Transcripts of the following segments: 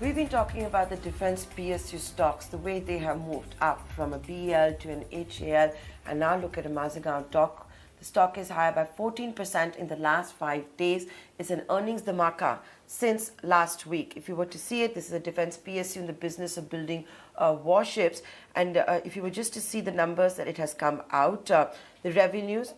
We've been talking about the defense PSU stocks, the way they have moved up from a BEL to an HAL, and now look at a Mazagon Dock. The stock is higher by 14% in the last 5 days. It's an earnings dhamaka since last week. If you were to see it, this is a defense PSU in the business of building warships. And if you were just to see the numbers that it has come out, the revenues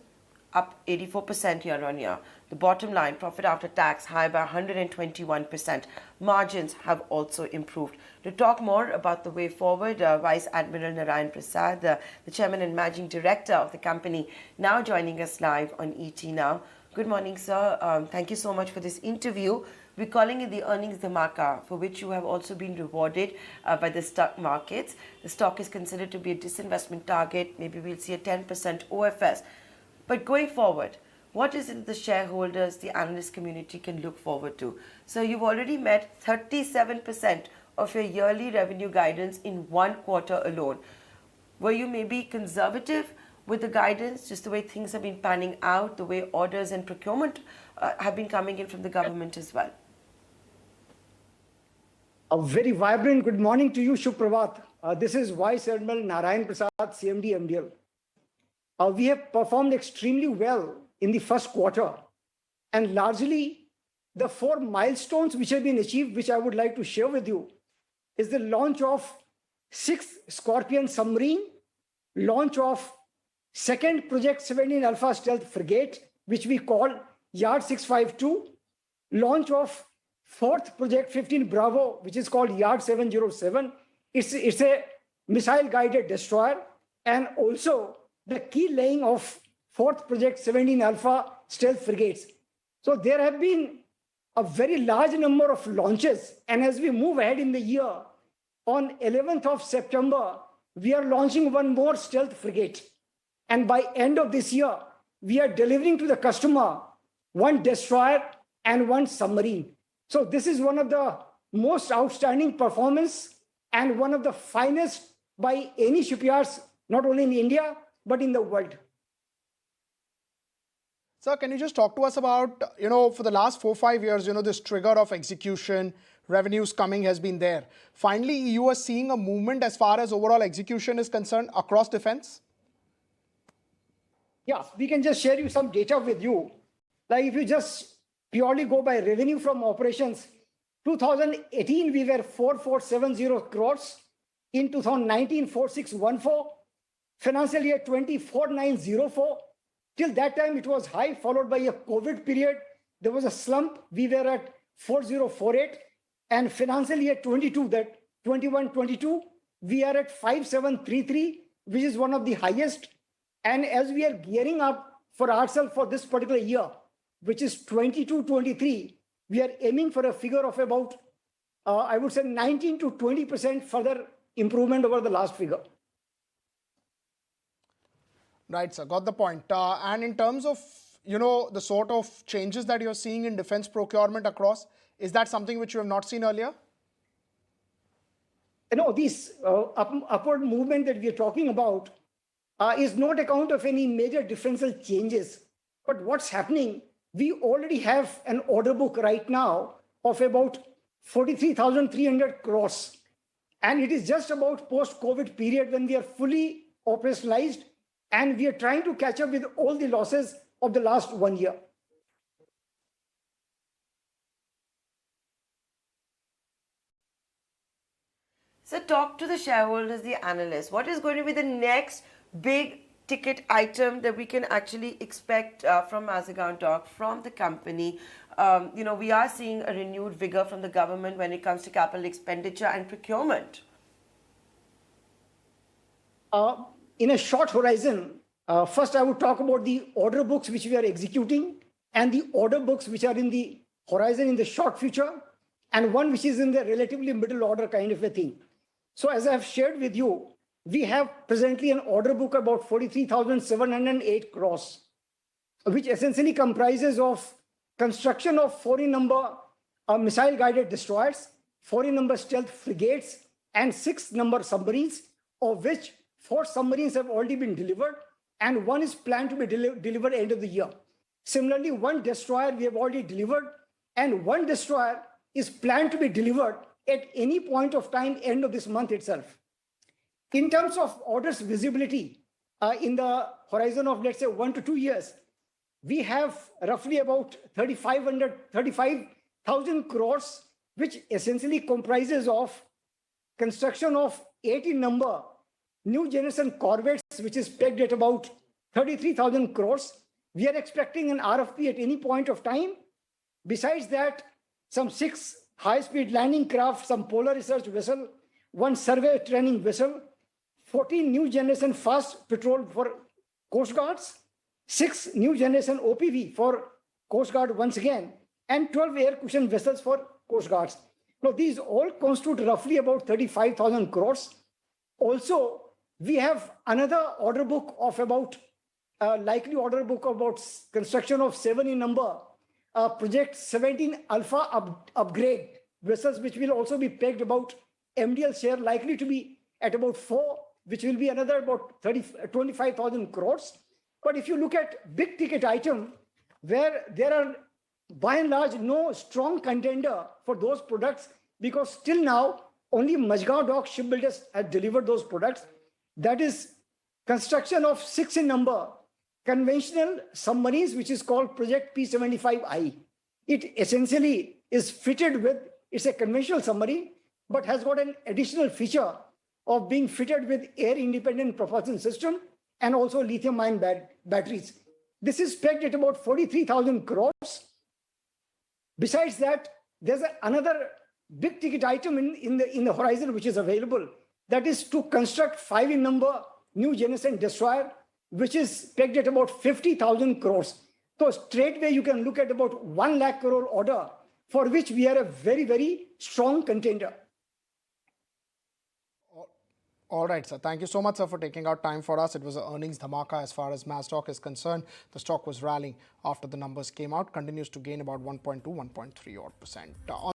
up 84% year on year. The bottom line, profit after tax, high by 121%. Margins have also improved. To talk more about the way forward, Vice Admiral Narayan Prasad, the Chairman and Managing Director of the company, now joining us live on ET Now. Good morning, sir. Thank you so much for this interview. We're calling it the earnings dhamaka, for which you have also been rewarded by the stock markets. The stock is considered to be a disinvestment target. Maybe we'll see a 10% OFS. But going forward, what is it the shareholders, the analyst community can look forward to? So you've already met 37% of your yearly revenue guidance in 1 quarter alone. Were you maybe conservative with the guidance, just the way things have been panning out, the way orders and procurement have been coming in from the government as well? A very vibrant good morning to you, Shubh. This is Vice Admiral Narayan Prasad, CMD MDL. We have performed extremely well in the first quarter, and largely the 4 milestones which have been achieved, which I would like to share with you, is the launch of 6th Scorpion submarine, launch of 2nd Project 17 Alpha Stealth Frigate, which we call Yard 652, launch of 4th Project 15 Bravo, which is called Yard 707. It's a missile-guided destroyer, and also the key laying of 4th Project 17 Alpha stealth frigates. So there have been a very large number of launches. And as we move ahead in the year, on 11th of September, we are launching 1 more stealth frigate. And by end of this year, we are delivering to the customer 1 destroyer and 1 submarine. So this is one of the most outstanding performance and one of the finest by any shipyards, not only in India, but in the world. Sir, can you just talk to us about, for the last 4-5 years, this trigger of execution, revenues coming has been there. Finally, you are seeing a movement as far as overall execution is concerned across defense? Yeah, we can just share you some data with you. Like if you just purely go by revenue from operations, 2018, we were 4470 crores. In 2019, 4614. Financial year 204904. Till that time, it was high, followed by a COVID period. There was a slump. We were at 4048. And financial year 22, that 21-22, we are at 5733, which is one of the highest. And as we are gearing up for ourselves for this particular year, which is 22-23, we are aiming for a figure of about, I would say 19 to 20% further improvement over the last figure. Right, sir. Got the point. And in terms of, the sort of changes that you're seeing in defense procurement across, is that something which you have not seen earlier? This upward movement that we are talking about is not account of any major differential changes. But what's happening, we already have an order book right now of about 43,300 crores. And it is just about post-COVID period when we are fully operationalized, and we are trying to catch up with all the losses of the last 1 year. So talk to the shareholders, the analysts. What is going to be the next big ticket item that we can actually expect from Mazagon Dock, from the company? We are seeing a renewed vigor from the government when it comes to capital expenditure and procurement. In a short horizon, first I would talk about the order books which we are executing and the order books which are in the horizon in the short future, and one which is in the relatively middle order kind of a thing. So as I have shared with you, we have presently an order book about 43,708 crores, which essentially comprises of construction of 40 number missile-guided destroyers, 40 number stealth frigates, and 6 number submarines, of which 4 submarines have already been delivered, and 1 is planned to be delivered end of the year. Similarly, 1 destroyer we have already delivered, and 1 destroyer is planned to be delivered at any point of time, end of this month itself. In terms of orders visibility, in the horizon of, let's say, 1 to 2 years, we have roughly about 35,000 crores, which essentially comprises of construction of 18 number new generation corvettes, which is pegged at about 33,000 crores. We are expecting an RFP at any point of time. Besides that, some 6 high-speed landing craft, some polar research vessel, 1 survey training vessel, 14 new generation fast patrol for Coast Guards, 6 new generation OPV for Coast Guard once again, and 12 air cushion vessels for Coast Guards. Now, these all constitute roughly about 35,000 crores. Also, we have another order book of about, likely order book about construction of 7 in number, project 17 Alpha upgrade vessels, which will also be pegged about MDL share, likely to be at about 4, which will be another about 25,000 crores. But if you look at big ticket item, where there are by and large no strong contender for those products, because still now only Mazagon Dock Shipbuilders have delivered those products. That is construction of 6 in number conventional submarines, which is called Project P75I. It essentially is fitted with, it's a conventional submarine, but has got an additional feature of being fitted with air-independent propulsion system and also lithium-ion batteries. This is pegged at about 43,000 crores. Besides that, there's another big ticket item in the horizon which is available. That is to construct 5 in number new generation destroyer, which is pegged at about 50,000 crores. So straightway you can look at about 1 lakh crore order, for which we are a very, very strong contender. All right, sir. Thank you so much, sir, for taking out time for us. It was an earnings dhamaka as far as Mazagon is concerned. The stock was rallying after the numbers came out, continues to gain about 1.2, 1.3 odd %.